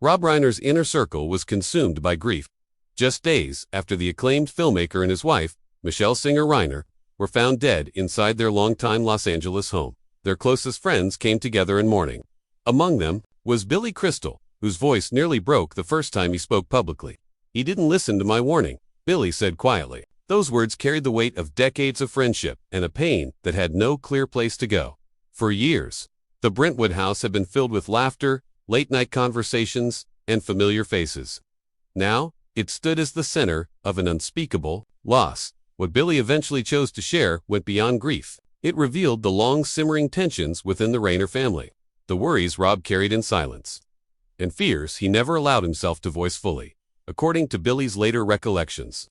Rob Reiner's inner circle was consumed by grief. Just days after the acclaimed filmmaker and his wife, Michelle Singer Reiner, were found dead inside their longtime Los Angeles home, their closest friends came together in mourning. Among them was Billy Crystal, whose voice nearly broke the first time he spoke publicly. "He didn't listen to my warning," Billy said quietly. Those words carried the weight of decades of friendship and a pain that had no clear place to go. For years, the Brentwood house had been filled with laughter, late-night conversations, and familiar faces. Now, it stood as the center of an unspeakable loss. What Billy eventually chose to share went beyond grief. It revealed the long-simmering tensions within the Reiner family, the worries Rob carried in silence, and fears he never allowed himself to voice fully. According to Billy's later recollections,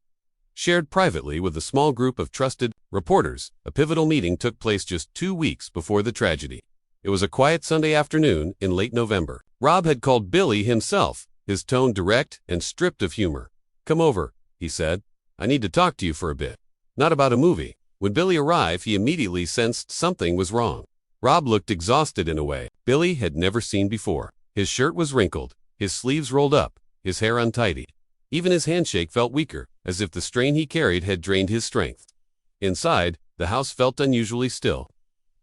shared privately with a small group of trusted reporters, a pivotal meeting took place just 2 weeks before the tragedy. It was a quiet Sunday afternoon in late November. Rob had called Billy himself, his tone direct and stripped of humor. "Come over," he said. "I need to talk to you for a bit. Not about a movie." When Billy arrived, he immediately sensed something was wrong. Rob looked exhausted in a way Billy had never seen before. His shirt was wrinkled, his sleeves rolled up, his hair untidy. Even his handshake felt weaker, as if the strain he carried had drained his strength. Inside, the house felt unusually still.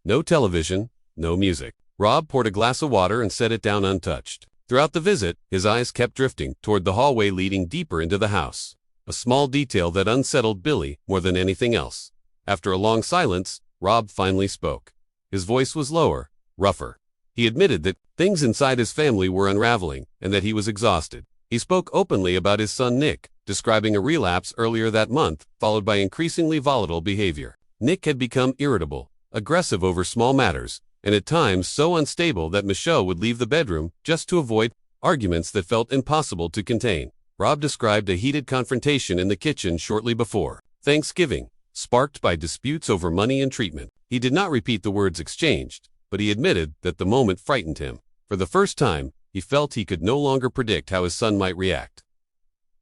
No television, no music. Rob poured a glass of water and set it down untouched. Throughout the visit, his eyes kept drifting toward the hallway leading deeper into the house, a small detail that unsettled Billy more than anything else. After a long silence, Rob finally spoke. His voice was lower, rougher. He admitted that things inside his family were unraveling and that he was exhausted. He spoke openly about his son Nick, describing a relapse earlier that month, followed by increasingly volatile behavior. Nick had become irritable, aggressive over small matters, and at times so unstable that Michelle would leave the bedroom just to avoid arguments that felt impossible to contain. Rob described a heated confrontation in the kitchen shortly before Thanksgiving, sparked by disputes over money and treatment. He did not repeat the words exchanged, but he admitted that the moment frightened him. For the first time, he felt he could no longer predict how his son might react.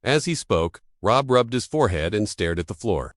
As he spoke, Rob rubbed his forehead and stared at the floor.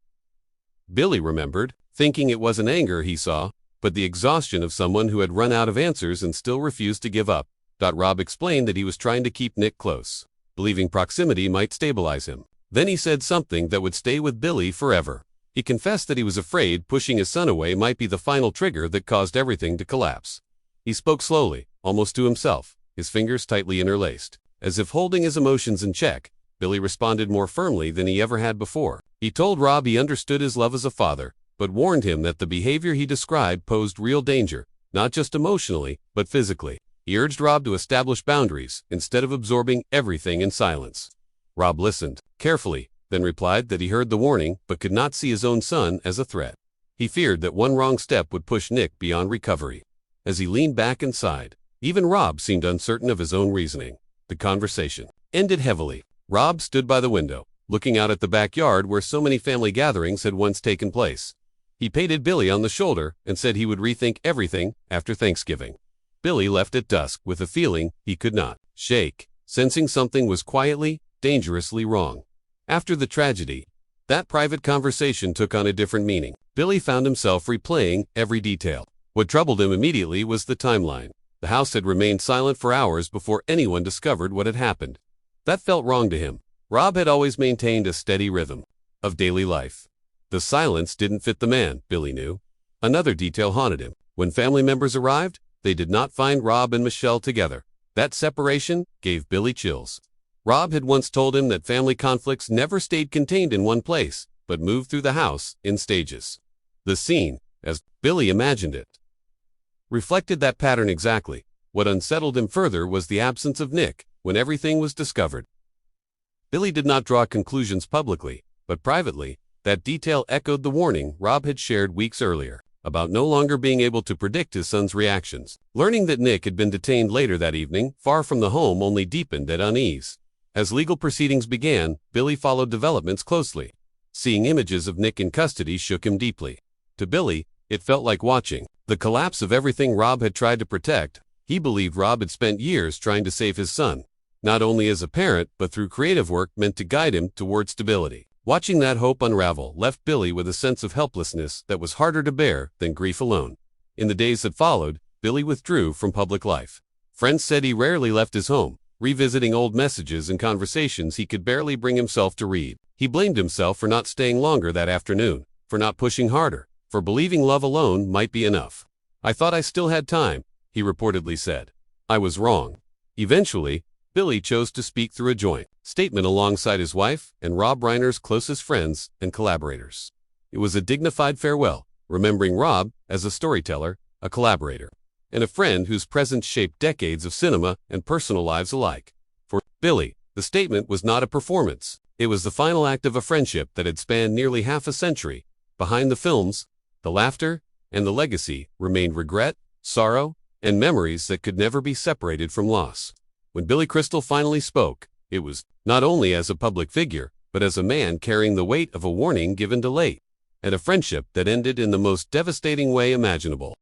Billy remembered, thinking it wasn't anger he saw, but the exhaustion of someone who had run out of answers and still refused to give up. Rob explained that he was trying to keep Nick close, believing proximity might stabilize him. Then he said something that would stay with Billy forever. He confessed that he was afraid pushing his son away might be the final trigger that caused everything to collapse. He spoke slowly, almost to himself, his fingers tightly interlaced. As if holding his emotions in check, Billy responded more firmly than he ever had before. He told Rob he understood his love as a father, but warned him that the behavior he described posed real danger, not just emotionally, but physically. He urged Rob to establish boundaries, instead of absorbing everything in silence. Rob listened carefully, then replied that he heard the warning but could not see his own son as a threat. He feared that one wrong step would push Nick beyond recovery. As he leaned back and sighed, even Rob seemed uncertain of his own reasoning. The conversation ended heavily. Rob stood by the window, looking out at the backyard where so many family gatherings had once taken place. He patted Billy on the shoulder and said he would rethink everything after Thanksgiving. Billy left at dusk with a feeling he could not shake, sensing something was quietly, dangerously wrong. After the tragedy, that private conversation took on a different meaning. Billy found himself replaying every detail. What troubled him immediately was the timeline. The house had remained silent for hours before anyone discovered what had happened. That felt wrong to him. Rob had always maintained a steady rhythm of daily life. The silence didn't fit the man, Billy knew. Another detail haunted him. When family members arrived, they did not find Rob and Michelle together. That separation gave Billy chills. Rob had once told him that family conflicts never stayed contained in one place, but moved through the house in stages. The scene, as Billy imagined it, reflected that pattern exactly. What unsettled him further was the absence of Nick when everything was discovered. Billy did not draw conclusions publicly, but privately, that detail echoed the warning Rob had shared weeks earlier about no longer being able to predict his son's reactions. Learning that Nick had been detained later that evening, far from the home, only deepened that unease. As legal proceedings began, Billy followed developments closely. Seeing images of Nick in custody shook him deeply. To Billy, it felt like watching the collapse of everything Rob had tried to protect. He believed Rob had spent years trying to save his son, not only as a parent but through creative work meant to guide him toward stability. Watching that hope unravel left Billy with a sense of helplessness that was harder to bear than grief alone. In the days that followed, Billy withdrew from public life. Friends said he rarely left his home, revisiting old messages and conversations he could barely bring himself to read. He blamed himself for not staying longer that afternoon, for not pushing harder, for believing love alone might be enough. "I thought I still had time," he reportedly said. "I was wrong." Eventually, Billy chose to speak through a joint statement alongside his wife and Rob Reiner's closest friends and collaborators. It was a dignified farewell, remembering Rob as a storyteller, a collaborator, and a friend whose presence shaped decades of cinema and personal lives alike. For Billy, the statement was not a performance. It was the final act of a friendship that had spanned nearly half a century. Behind the films, the laughter, and the legacy remained regret, sorrow, and memories that could never be separated from loss. When Billy Crystal finally spoke, it was not only as a public figure, but as a man carrying the weight of a warning given too late, and a friendship that ended in the most devastating way imaginable.